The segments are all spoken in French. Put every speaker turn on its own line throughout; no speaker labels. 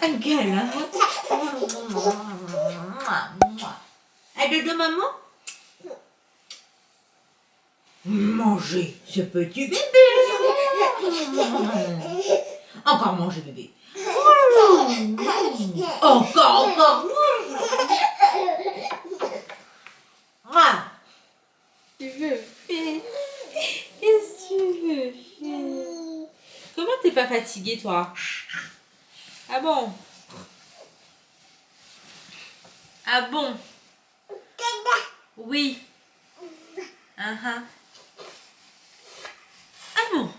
Un câlin. Un dodo maman. Manger ce petit bébé. Encore manger bébé. Encore. Ah. Tu veux faire? Qu'est-ce que tu veux faire? Comment t'es pas fatiguée toi? Ah bon? Ah bon? Oui. Ah bon?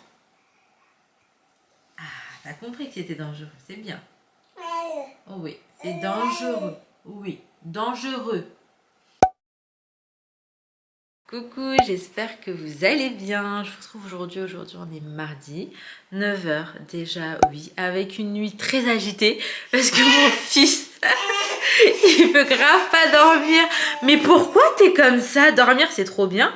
Ah, t'as compris que c'était dangereux, c'est bien. Oh oui, c'est dangereux. Oui, dangereux. Coucou, j'espère que vous allez bien. Je vous retrouve aujourd'hui. Aujourd'hui, on est mardi, 9 h déjà, oui, avec une nuit très agitée parce que mon fils, il veut grave pas dormir. Mais pourquoi t'es comme ça? Dormir, c'est trop bien.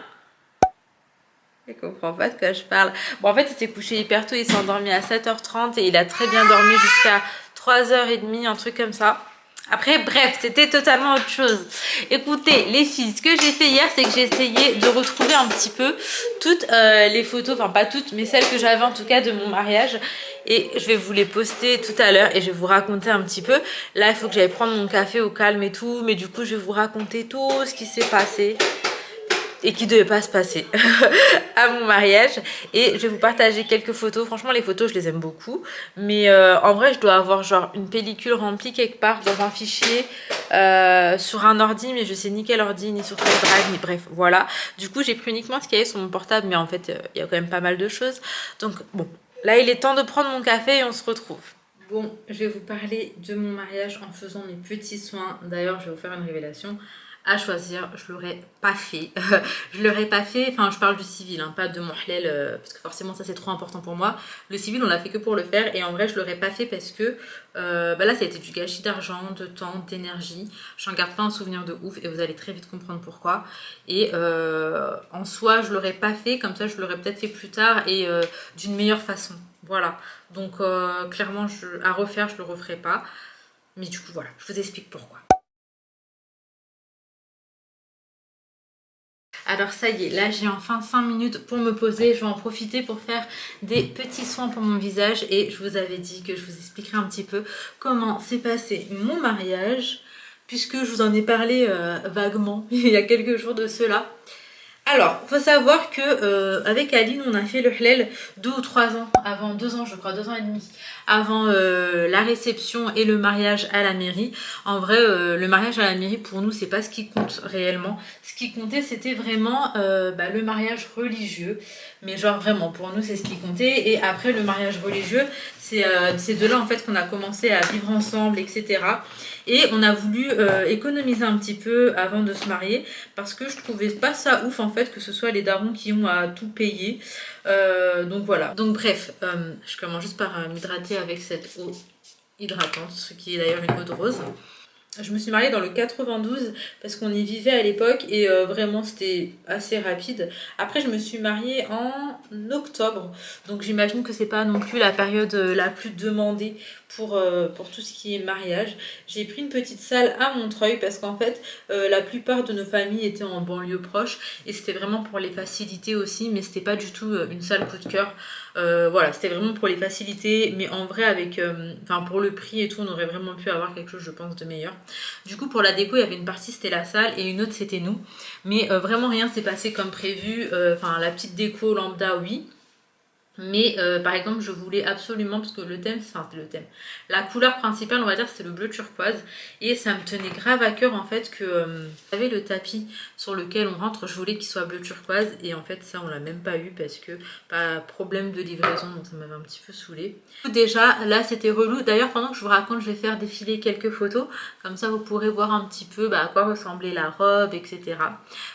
Je comprends pas de quoi je parle. Bon, en fait, il s'est couché hyper tôt. Il s'est endormi à 7 h 30 et il a très bien dormi jusqu'à 3 h 30, un truc comme ça. Après, bref, c'était totalement autre chose. Écoutez, les filles, ce que j'ai fait hier, c'est que j'ai essayé de retrouver un petit peu toutes les photos, enfin pas toutes, mais celles que j'avais en tout cas de mon mariage. Et je vais vous les poster tout à l'heure et je vais vous raconter un petit peu. Là, il faut que j'aille prendre mon café au calme et tout, mais du coup, je vais vous raconter tout ce qui s'est passé et qui devait pas se passer à mon mariage. Et je vais vous partager quelques photos. Franchement, les photos, je les aime beaucoup. Mais en vrai, je dois avoir genre une pellicule remplie quelque part dans un fichier sur un ordi, mais je sais ni quel ordi, ni sur quel drive, ni bref, voilà. Du coup, j'ai pris uniquement ce qu'il y avait sur mon portable, mais en fait, il y a quand même pas mal de choses. Donc, bon, là, il est temps de prendre mon café et on se retrouve. Bon, je vais vous parler de mon mariage en faisant mes petits soins. D'ailleurs, je vais vous faire une révélation. À choisir, je l'aurais pas fait. Je l'aurais pas fait, enfin je parle du civil, hein, pas de mon halal, parce que forcément ça c'est trop important pour moi. Le civil on l'a fait que pour le faire et en vrai je l'aurais pas fait parce que bah là ça a été du gâchis d'argent, de temps, d'énergie. J'en garde pas un souvenir de ouf et vous allez très vite comprendre pourquoi. Et en soi je l'aurais pas fait, comme ça je l'aurais peut-être fait plus tard et d'une meilleure façon. Voilà, donc clairement à refaire je le referai pas. Mais du coup voilà, je vous explique pourquoi. Alors ça y est, là j'ai enfin 5 minutes pour me poser. Je vais en profiter pour faire des petits soins pour mon visage. Et je vous avais dit que je vous expliquerai un petit peu comment s'est passé mon mariage, puisque je vous en ai parlé vaguement il y a quelques jours de cela. Alors, faut savoir que avec Aline, on a fait le halal 2 ou 3 ans avant, 2 ans je crois, 2 ans et demi avant la réception et le mariage à la mairie. En vrai, le mariage à la mairie pour nous, c'est pas ce qui compte réellement. Ce qui comptait, c'était vraiment le mariage religieux. Mais genre vraiment, pour nous, c'est ce qui comptait. Et après le mariage religieux, c'est de là en fait qu'on a commencé à vivre ensemble, etc. Et on a voulu économiser un petit peu avant de se marier parce que je trouvais pas ça ouf en fait que ce soit les darons qui ont à tout payer. Donc voilà. Donc bref, je commence juste par m'hydrater avec cette eau hydratante, ce qui est d'ailleurs une eau de rose. Je me suis mariée dans le 92 parce qu'on y vivait à l'époque et vraiment c'était assez rapide. Après je me suis mariée en octobre, donc j'imagine que c'est pas non plus la période la plus demandée pour tout ce qui est mariage. J'ai pris une petite salle à Montreuil parce qu'en fait la plupart de nos familles étaient en banlieue proche et c'était vraiment pour les facilités aussi, mais c'était pas du tout une salle coup de cœur. Voilà, c'était vraiment pour les facilités, mais en vrai avec pour le prix et tout, on aurait vraiment pu avoir quelque chose je pense de meilleur. Du coup pour la déco il y avait une partie c'était la salle et une autre c'était nous, mais vraiment rien s'est passé comme prévu. La petite déco lambda oui, mais par exemple je voulais absolument, parce que le thème, la couleur principale on va dire c'est le bleu turquoise, et ça me tenait grave à cœur en fait que j'avais le tapis sur lequel on rentre, je voulais qu'il soit bleu turquoise, et en fait ça on l'a même pas eu parce que pas problème de livraison, donc ça m'avait un petit peu saoulée. Déjà là c'était relou. D'ailleurs pendant que je vous raconte je vais faire défiler quelques photos, comme ça vous pourrez voir un petit peu à quoi ressemblait la robe, etc.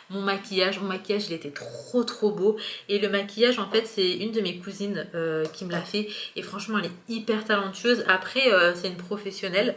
Mon maquillage il était trop beau, et le maquillage en fait c'est une de mes cousines qui me l'a fait, et franchement elle est hyper talentueuse. Après c'est une professionnelle,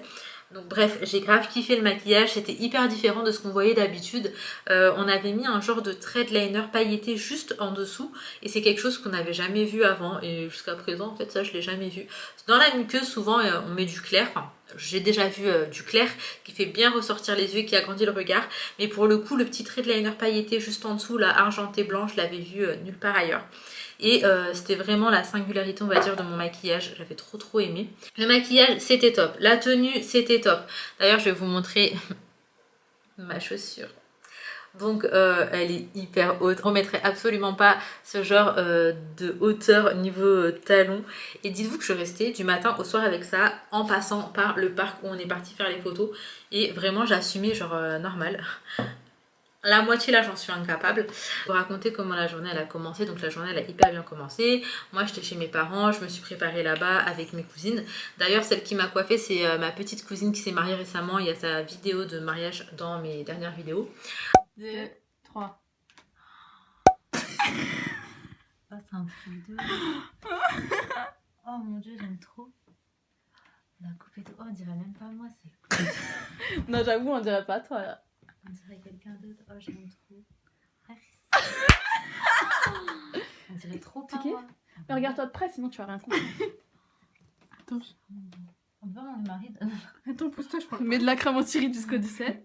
Donc bref, j'ai grave kiffé le maquillage, c'était hyper différent de ce qu'on voyait d'habitude. On avait mis un genre de thread liner pailleté juste en dessous et c'est quelque chose qu'on n'avait jamais vu avant et jusqu'à présent en fait ça je l'ai jamais vu. Dans la muqueuse souvent on met du clair, enfin j'ai déjà vu du clair qui fait bien ressortir les yeux et qui agrandit le regard, mais pour le coup le petit thread liner pailleté juste en dessous, là argenté blanc, je l'avais vu nulle part ailleurs. Et c'était vraiment la singularité on va dire de mon maquillage, j'avais trop aimé. Le maquillage c'était top, la tenue c'était top. D'ailleurs je vais vous montrer ma chaussure. Donc elle est hyper haute, je ne remettrai absolument pas ce genre de hauteur niveau talon. Et dites-vous que je restais du matin au soir avec ça en passant par le parc où on est parti faire les photos. Et vraiment j'ai assumé genre normal. La moitié là j'en suis incapable. Pour raconter comment la journée elle a commencé, donc la journée elle a hyper bien commencé. Moi j'étais chez mes parents, je me suis préparée là-bas avec mes cousines. D'ailleurs celle qui m'a coiffée c'est ma petite cousine qui s'est mariée récemment, il y a sa vidéo de mariage dans mes dernières vidéos. 2, 3. Oh c'est un truc de... Oh mon dieu j'aime trop. La coupe et tout, oh on dirait même pas moi, c'est cool.
Non j'avoue on dirait pas toi là.
On dirait quelqu'un d'autre. Oh, j'aime trop. On dirait trop pas moi.
Mais regarde-toi de près, sinon tu vas rien comprendre. Attends.
On peut mon mari.
Attends, pousse-toi, je prends. Mets de la crème anti-rides jusqu'au 17.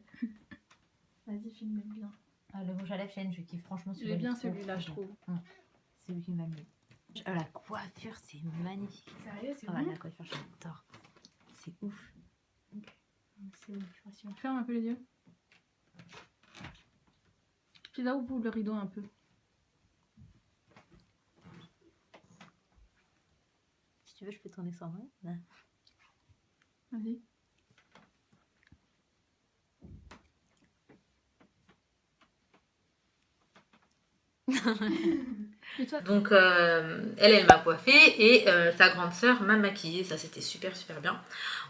Vas-y, filme bien.
Ah, le rouge à lèvres Change, je kiffe franchement celui-là.
J'aime bien celui-là, je trouve.
C'est lui qui m'a mis. La coiffure, c'est magnifique.
Sérieux, c'est
bon. La coiffure, j'adore. C'est ouf.
Ok. C'est bon, je suis sûre. Ferme un peu les yeux. Puis là où vous le rideau un peu.
Si tu veux, je peux tourner sans moi.
Vas-y.
Donc elle m'a coiffée et sa grande sœur m'a maquillée, ça c'était super bien.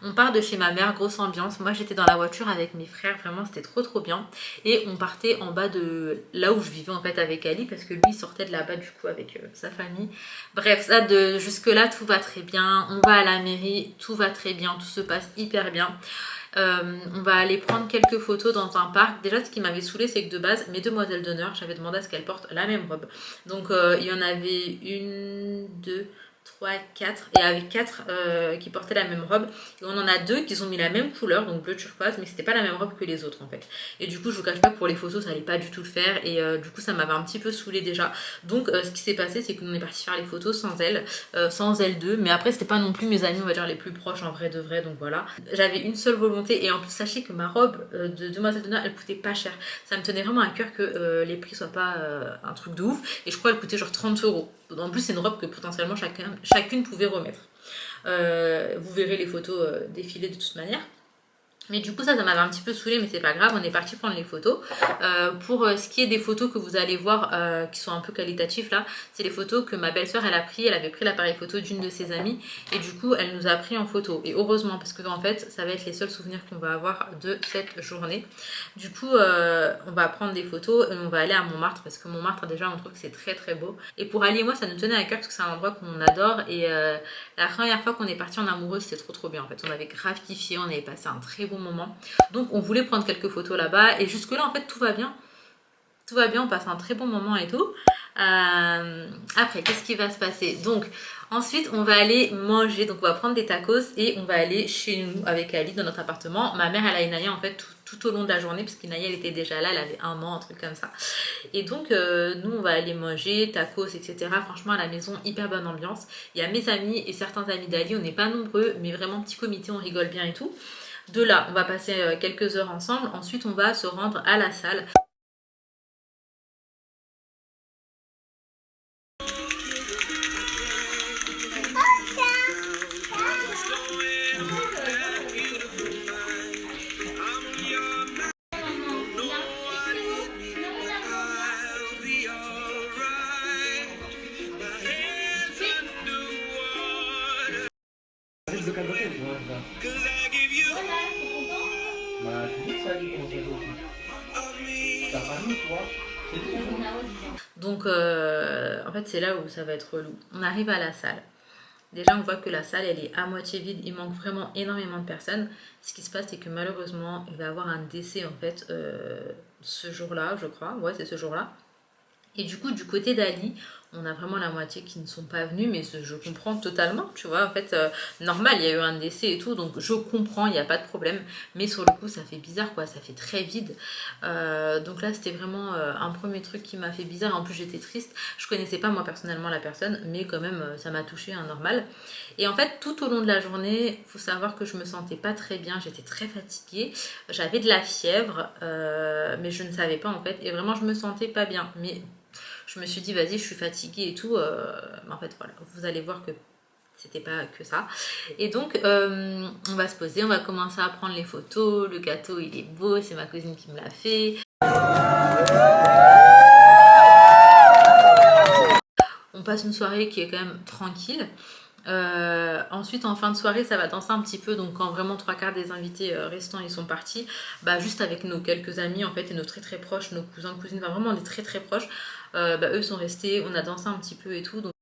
On part de chez ma mère, grosse ambiance, moi j'étais dans la voiture avec mes frères, vraiment c'était trop bien. Et on partait en bas de là où je vivais en fait avec Ali parce que lui il sortait de là-bas du coup avec sa famille. Bref, ça de jusque là tout va très bien, on va à la mairie, tout va très bien, tout se passe hyper bien. On va aller prendre quelques photos dans un parc. Déjà ce qui m'avait saoulé c'est que de base mes demoiselles d'honneur j'avais demandé à ce qu'elles portent la même robe. Donc il y en avait une, deux, 3, 4 et avec 4 qui portaient la même robe et on en a 2 qui ont mis la même couleur donc bleu turquoise mais c'était pas la même robe que les autres en fait et du coup je vous cache pas que pour les photos ça allait pas du tout le faire et du coup ça m'avait un petit peu saoulé déjà donc ce qui s'est passé c'est qu'on est parti faire les photos sans elles deux mais après c'était pas non plus mes amis on va dire les plus proches en vrai de vrai donc voilà j'avais une seule volonté et en plus sachez que ma robe de demoiselle d'honneur elle coûtait pas cher ça me tenait vraiment à cœur que les prix soient pas un truc de ouf et je crois qu'elle coûtait genre 30 €. En plus c'est une robe que potentiellement chacune pouvait remettre. Vous verrez les photos défiler de toute manière. Mais du coup ça m'avait un petit peu saoulé mais c'est pas grave, on est parti prendre les photos. Pour ce qui est des photos que vous allez voir qui sont un peu qualitatives là, c'est les photos que ma belle-sœur elle a pris, elle avait pris l'appareil photo d'une de ses amies et du coup elle nous a pris en photo et heureusement parce que en fait ça va être les seuls souvenirs qu'on va avoir de cette journée. Du coup on va prendre des photos et on va aller à Montmartre parce que Montmartre déjà on trouve que c'est très beau et pour Ali et moi ça nous tenait à cœur parce que c'est un endroit qu'on adore et la première fois qu'on est parti en amoureux c'était trop bien en fait, on avait grave kiffé, on avait passé un très bon moment. Donc on voulait prendre quelques photos là-bas et jusque là en fait tout va bien, on passe un très bon moment et tout. Après qu'est-ce qui va se passer? Donc ensuite on va aller manger, donc on va prendre des tacos et on va aller chez nous avec Ali dans notre appartement. Ma mère elle a Inaya en fait tout au long de la journée parce qu'Inaya elle était déjà là, elle avait 1 an, un truc comme ça et donc nous on va aller manger tacos etc. Franchement à la maison hyper bonne ambiance, il y a mes amis et certains amis d'Ali, on n'est pas nombreux mais vraiment petit comité, on rigole bien et tout. De là, on va passer quelques heures ensemble. Ensuite, on va se rendre à la salle. Donc en fait c'est là où ça va être relou. On arrive à la salle. Déjà on voit que la salle elle est à moitié vide, il manque vraiment énormément de personnes. Ce qui se passe c'est que malheureusement il va y avoir un décès en fait ce jour-là je crois, ouais c'est ce jour-là. Et du coup, du côté d'Ali, on a vraiment la moitié qui ne sont pas venus, mais je comprends totalement, tu vois. En fait, normal, il y a eu un décès et tout, donc je comprends, il n'y a pas de problème. Mais sur le coup, ça fait bizarre, quoi, ça fait très vide. Donc là, c'était vraiment un premier truc qui m'a fait bizarre. En plus, j'étais triste. Je connaissais pas, moi, personnellement, la personne, mais quand même, ça m'a touchée, hein, normal. Et en fait, tout au long de la journée, il faut savoir que je me sentais pas très bien, j'étais très fatiguée. J'avais de la fièvre, mais je ne savais pas, en fait. Et vraiment, je me sentais pas bien. Mais je me suis dit vas-y je suis fatiguée et tout mais en fait voilà vous allez voir que c'était pas que ça et donc on va se poser, on va commencer à prendre les photos, le gâteau il est beau, c'est ma cousine qui me l'a fait. On passe une soirée qui est quand même tranquille. Ensuite en fin de soirée ça va danser un petit peu, donc quand vraiment 3/4 des invités restants ils sont partis, bah juste avec nos quelques amis en fait et nos très proches, nos cousins, cousines, enfin vraiment on est très proches, bah eux sont restés, on a dansé un petit peu et tout donc...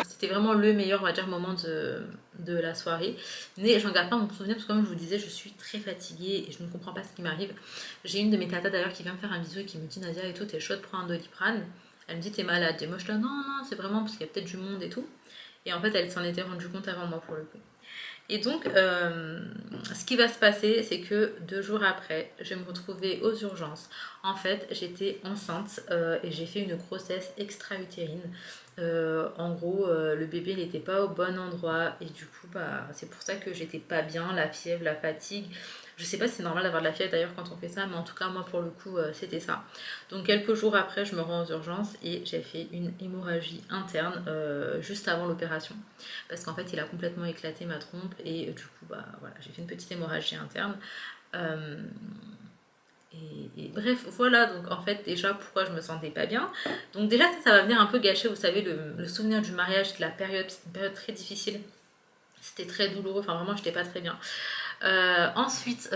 C'était vraiment le meilleur on va dire moment de la soirée, mais j'en garde pas mon souvenir parce que comme je vous disais je suis très fatiguée et je ne comprends pas ce qui m'arrive. J'ai une de mes tatas d'ailleurs qui vient me faire un bisou et qui me dit Nadia et tout t'es chaude, prends un Doliprane. Elle me dit t'es malade et moi je suis là non c'est vraiment parce qu'il y a peut-être du monde et tout, et en fait elle s'en était rendue compte avant moi pour le coup. Et donc, ce qui va se passer, c'est que 2 jours après, je vais me retrouver aux urgences. En fait, j'étais enceinte et j'ai fait une grossesse extra-utérine. En gros, le bébé n'était pas au bon endroit et du coup, bah, c'est pour ça que j'étais pas bien, la fièvre, la fatigue. Je sais pas si c'est normal d'avoir de la fièvre d'ailleurs quand on fait ça, mais en tout cas, moi pour le coup, c'était ça. Donc, quelques jours après, je me rends aux urgences et j'ai fait une hémorragie interne juste avant l'opération. Parce qu'en fait, il a complètement éclaté ma trompe et du coup, bah voilà, j'ai fait une petite hémorragie interne. Et bref, voilà, donc en fait, déjà, pourquoi je me sentais pas bien. Donc, déjà, ça va venir un peu gâcher, vous savez, le souvenir du mariage, de la période, c'était une période très difficile. C'était très douloureux, enfin, vraiment, j'étais pas très bien. Ensuite,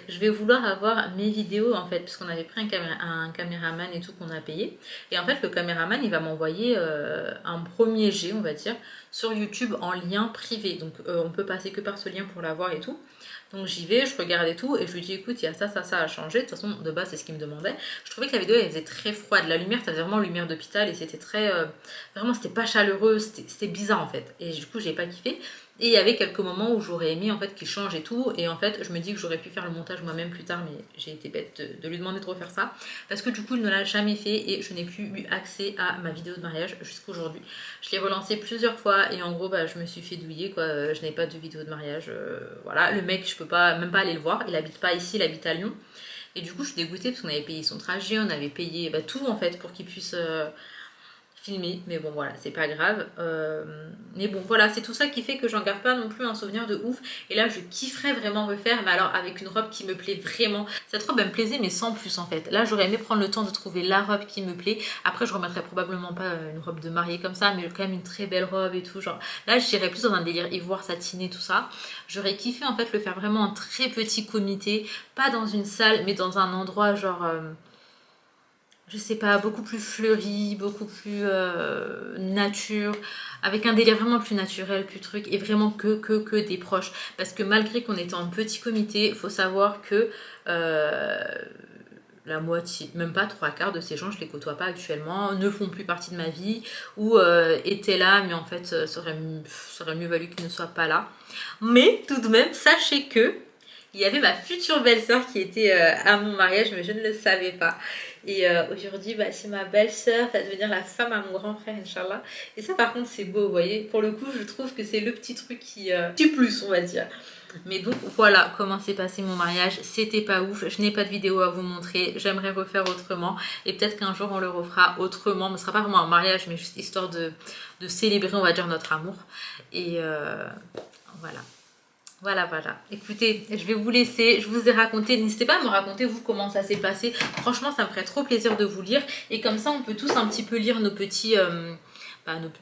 je vais vouloir avoir mes vidéos en fait, puisqu'on avait pris un caméraman et tout qu'on a payé. Et en fait, le caméraman il va m'envoyer un premier jet, on va dire, sur YouTube en lien privé. Donc, on peut passer que par ce lien pour l'avoir et tout. Donc j'y vais, je regarde et tout, et je lui dis écoute, il y a ça à changer. De toute façon, de base, c'est ce qu'il me demandait. Je trouvais que la vidéo, elle faisait très froide. La lumière, ça faisait vraiment lumière d'hôpital, et c'était très... vraiment, c'était pas chaleureux, c'était bizarre en fait. Et du coup, j'ai pas kiffé. Et il y avait quelques moments où j'aurais aimé en fait qu'il change et tout. Et en fait, je me dis que j'aurais pu faire le montage moi-même plus tard, mais j'ai été bête de lui demander de refaire ça. Parce que du coup, il ne l'a jamais fait et je n'ai plus eu accès à ma vidéo de mariage jusqu'aujourd'hui. Je l'ai relancé plusieurs fois et en gros, bah, je me suis fait douiller, quoi. Je n'ai pas de vidéo de mariage. Voilà, le mec, je peux pas, même pas aller le voir. Il habite pas ici, il habite à Lyon. Et du coup, je suis dégoûtée parce qu'on avait payé son trajet, on avait payé bah, tout en fait pour qu'il puisse... filmé, mais bon voilà, c'est pas grave. Mais bon voilà, c'est tout ça qui fait que j'en garde pas non plus un souvenir de ouf. Et là je kifferais vraiment refaire, mais alors avec une robe qui me plaît vraiment. Cette robe elle me plaisait mais sans plus en fait. Là j'aurais aimé prendre le temps de trouver la robe qui me plaît. Après je remettrais probablement pas une robe de mariée comme ça, mais quand même une très belle robe et tout. Genre là j'irais plus dans un délire ivoire satiné tout ça. J'aurais kiffé en fait le faire vraiment en très petit comité, pas dans une salle mais dans un endroit genre... je sais pas, beaucoup plus fleuri, beaucoup plus nature, avec un délire vraiment plus naturel, plus truc, et vraiment que des proches. Parce que malgré qu'on était en petit comité, il faut savoir que la moitié, même pas 3/4 de ces gens, je les côtoie pas actuellement, ne font plus partie de ma vie, ou étaient là, mais en fait, ça aurait mieux valu qu'ils ne soient pas là. Mais tout de même, sachez que il y avait ma future belle-sœur qui était à mon mariage, mais je ne le savais pas. Et aujourd'hui, bah, c'est ma belle-sœur, ça va devenir la femme à mon grand frère, Inch'Allah. Et ça, par contre, c'est beau, vous voyez. Pour le coup, je trouve que c'est le petit truc qui... petit plus, on va dire. Mais donc, voilà comment s'est passé mon mariage. C'était pas ouf, je n'ai pas de vidéo à vous montrer. J'aimerais refaire autrement. Et peut-être qu'un jour, on le refera autrement. Ce ne sera pas vraiment un mariage, mais juste histoire de célébrer, on va dire, notre amour. Et voilà. Voilà. Écoutez, je vais vous laisser. Je vous ai raconté. N'hésitez pas à me raconter, vous, comment ça s'est passé. Franchement, ça me ferait trop plaisir de vous lire. Et comme ça, on peut tous un petit peu lire nos petits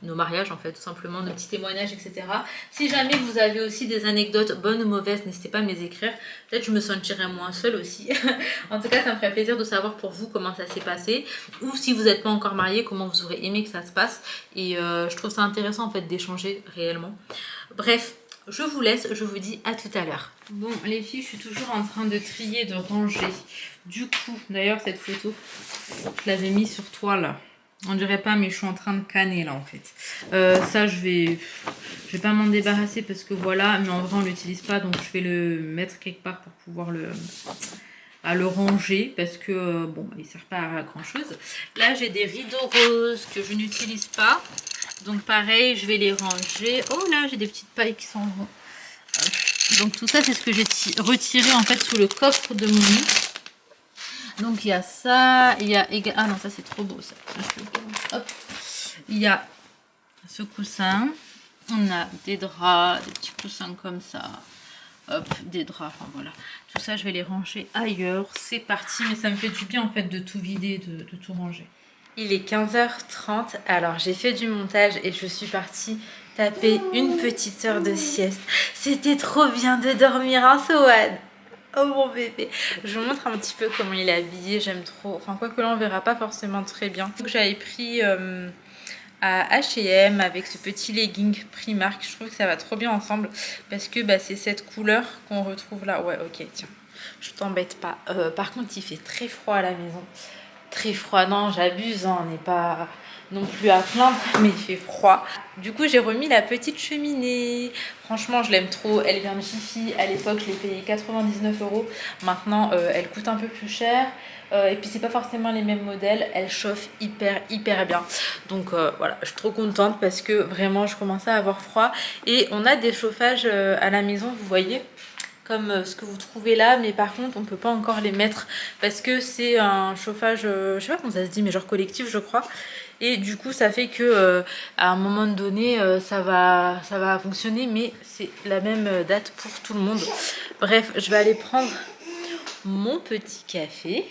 nos mariages en fait, tout simplement, nos petits témoignages, etc. Si jamais vous avez aussi des anecdotes bonnes ou mauvaises, n'hésitez pas à me les écrire. Peut-être je me sentirais moins seule aussi. En tout cas, ça me ferait plaisir de savoir pour vous comment ça s'est passé. Ou si vous n'êtes pas encore marié, comment vous aurez aimé que ça se passe. Et je trouve ça intéressant en fait d'échanger réellement. Bref, je vous laisse, je vous dis à tout à l'heure. Bon les filles, je suis toujours en train de trier, de ranger. Du coup, d'ailleurs cette photo, je l'avais mise sur toile. On dirait pas, mais je suis en train de canner là en fait. Ça je vais pas m'en débarrasser parce que voilà, mais en vrai on l'utilise pas, donc je vais le mettre quelque part pour pouvoir le ranger parce que bon, il sert pas à grand chose. Là j'ai des rideaux roses que je n'utilise pas. Donc pareil, je vais les ranger. Oh là, j'ai des petites pailles qui s'en vont. Donc tout ça, c'est ce que j'ai retiré en fait sous le coffre de mon lit. Donc il y a ça, il y a... Ah non, ça c'est trop beau ça. Hop. Il y a ce coussin. On a des draps, des petits coussins comme ça. Hop, des draps, enfin voilà. Tout ça, je vais les ranger ailleurs. C'est parti, mais ça me fait du bien en fait de tout vider, de tout ranger. Il est 15h30, alors j'ai fait du montage et je suis partie taper une petite heure de sieste. C'était trop bien de dormir, hein, Sohan? Oh mon bébé. Je vous montre un petit peu comment il est habillé, j'aime trop. Enfin, quoi que là, on verra pas forcément très bien. Donc j'avais pris à H&M avec ce petit legging Primark. Je trouve que ça va trop bien ensemble parce que bah, c'est cette couleur qu'on retrouve là. Ouais, ok, tiens, je t'embête pas. Par contre, il fait très froid à la maison. Très froid, non j'abuse, hein, on n'est pas non plus à plaindre, mais il fait froid. Du coup j'ai remis la petite cheminée, franchement je l'aime trop, elle vient de Jiffy, à l'époque je l'ai payée 99 €, maintenant elle coûte un peu plus cher, et puis c'est pas forcément les mêmes modèles, elle chauffe hyper bien, donc voilà, je suis trop contente parce que vraiment je commençais à avoir froid, et on a des chauffages à la maison, vous voyez, comme ce que vous trouvez là, mais par contre on peut pas encore les mettre parce que c'est un chauffage, je sais pas comment ça se dit, mais genre collectif je crois, et du coup ça fait que à un moment donné ça va fonctionner, mais c'est la même date pour tout le monde. Bref, je vais aller prendre mon petit café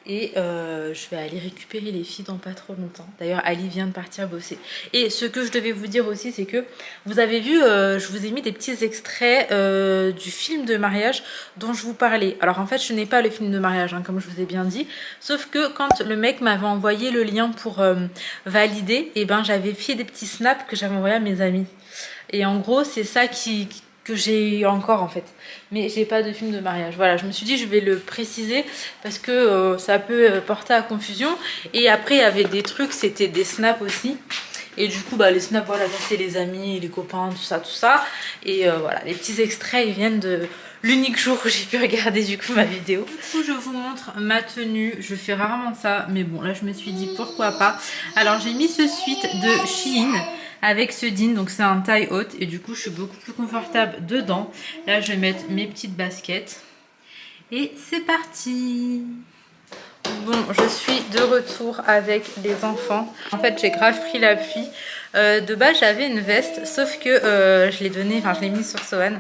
et je vais aller récupérer les filles dans pas trop longtemps. D'ailleurs Ali vient de partir bosser. Et ce que je devais vous dire aussi, c'est que vous avez vu, je vous ai mis des petits extraits du film de mariage dont je vous parlais. Alors en fait je n'ai pas le film de mariage, hein, comme je vous ai bien dit, sauf que quand le mec m'avait envoyé le lien pour valider, et ben j'avais fait des petits snaps que j'avais envoyés à mes amis. Et en gros c'est ça que j'ai encore en fait, mais j'ai pas de film de mariage. Voilà, je me suis dit je vais le préciser parce que ça peut porter à confusion. Et après il y avait des trucs, c'était des snaps aussi, et du coup bah les snaps, voilà, c'est les amis, les copains, tout ça, et voilà, les petits extraits ils viennent de l'unique jour où j'ai pu regarder du coup ma vidéo. Du coup je vous montre ma tenue, je fais rarement ça, mais bon là je me suis dit pourquoi pas. Alors j'ai mis ce sweat de Shein avec ce jean, donc c'est un taille haute, et du coup je suis beaucoup plus confortable dedans. Là je vais mettre mes petites baskets et c'est parti. Bon, je suis de retour avec les enfants. En fait j'ai grave pris la pluie. De base j'avais une veste, sauf que je l'ai donnée, enfin je l'ai mise sur Sohan.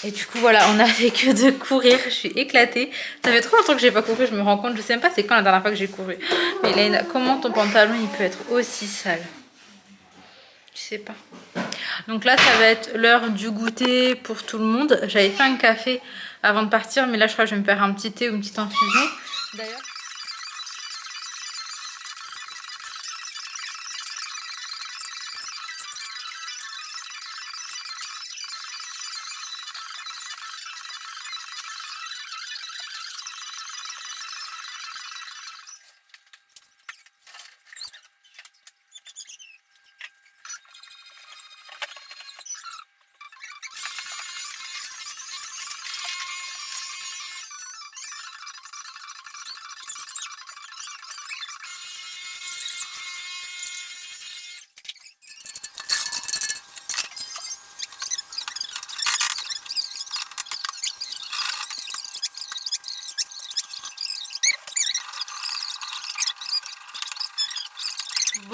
Et du coup voilà, on n'a fait que de courir, je suis éclatée. Ça fait trop longtemps que j'ai pas couru, je me rends compte, je sais même pas c'est quand la dernière fois que j'ai couru. Mais Léna, comment ton pantalon il peut être aussi sale? Je sais pas. Donc là ça va être l'heure du goûter pour tout le monde. J'avais fait un café avant de partir, mais là je crois que je vais me faire un petit thé ou une petite infusion. D'ailleurs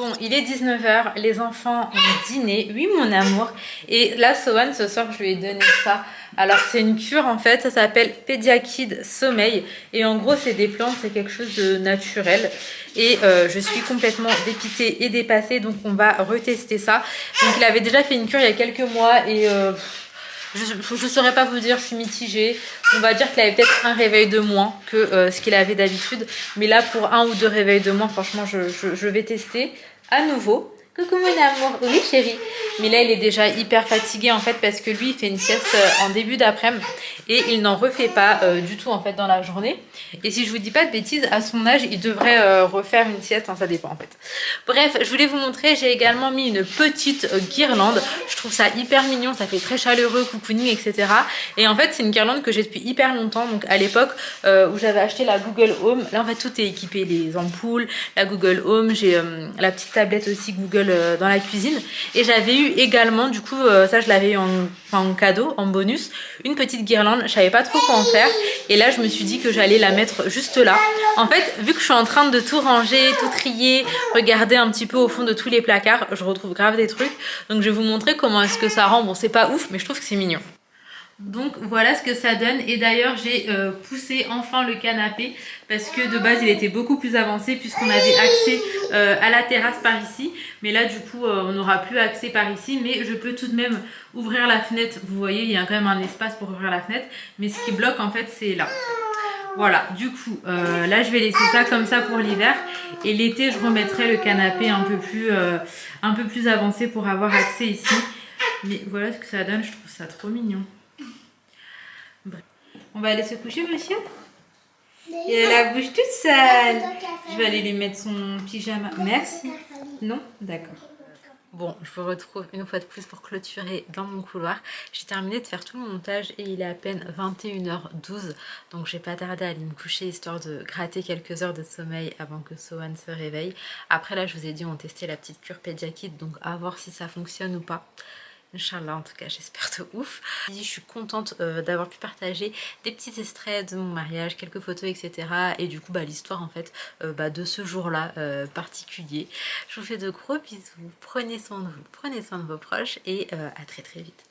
Bon, il est 19h, les enfants ont dîné, oui mon amour. Et là, Sohan, ce soir, je lui ai donné ça. Alors, c'est une cure en fait, ça s'appelle Pediakid Sommeil. Et en gros, c'est des plantes, c'est quelque chose de naturel. Et je suis complètement dépitée et dépassée, donc on va retester ça. Donc, il avait déjà fait une cure il y a quelques mois et... je ne saurais pas vous dire, je suis mitigée. On va dire qu'il avait peut-être un réveil de moins que ce qu'il avait d'habitude. Mais là, pour 1 ou 2 réveils de moins, franchement, je vais tester à nouveau. Coucou mon amour, oui chérie. Mais là, il est déjà hyper fatigué en fait parce que lui, il fait une sieste en début d'après-midi et il n'en refait pas du tout en fait dans la journée. Et si je vous dis pas de bêtises, à son âge, il devrait refaire une sieste, enfin, ça dépend en fait. Bref, je voulais vous montrer, j'ai également mis une petite guirlande. Je trouve ça hyper mignon, ça fait très chaleureux, cocooning, etc. Et en fait, c'est une guirlande que j'ai depuis hyper longtemps. Donc à l'époque où j'avais acheté la Google Home, là en fait tout est équipé, les ampoules, la Google Home, j'ai la petite tablette aussi Google dans la cuisine. Et j'avais eu également, du coup, ça je l'avais eu en cadeau, en bonus, une petite guirlande. Je savais pas trop quoi en faire. Et là, je me suis dit que j'allais la mettre juste là. En fait, vu que je suis en train de tout ranger, tout trier, regarder un petit peu au fond de tous les placards, je retrouve grave des trucs. Donc je vais vous montrer comment est-ce que ça rend. Bon, c'est pas ouf, mais je trouve que c'est mignon. Donc voilà ce que ça donne. Et d'ailleurs j'ai poussé enfin le canapé parce que de base il était beaucoup plus avancé puisqu'on avait accès à la terrasse par ici. Mais là du coup on n'aura plus accès par ici, mais je peux tout de même ouvrir la fenêtre. Vous voyez, il y a quand même un espace pour ouvrir la fenêtre, mais ce qui bloque en fait c'est là. Voilà, du coup là je vais laisser ça comme ça pour l'hiver et l'été je remettrai le canapé un peu plus avancé pour avoir accès ici. Mais voilà ce que ça donne, je trouve ça trop mignon. Bref. On va aller se coucher, monsieur? Et elle la bouge toute seule. Je vais aller lui mettre son pyjama. Merci. Non? D'accord. Bon, je vous retrouve une fois de plus pour clôturer dans mon couloir. J'ai terminé de faire tout le montage et il est à peine 21h12. Donc j'ai pas tardé à aller me coucher histoire de gratter quelques heures de sommeil avant que Sohan se réveille. Après là, je vous ai dit, on testait la petite cure Pediakid, donc à voir si ça fonctionne ou pas. Inch'Allah, en tout cas j'espère de ouf. Je suis contente d'avoir pu partager des petits extraits de mon mariage, quelques photos, etc. Et du coup l'histoire en fait de ce jour-là particulier. Je vous fais de gros bisous, prenez soin de vous, prenez soin de vos proches et à très très vite.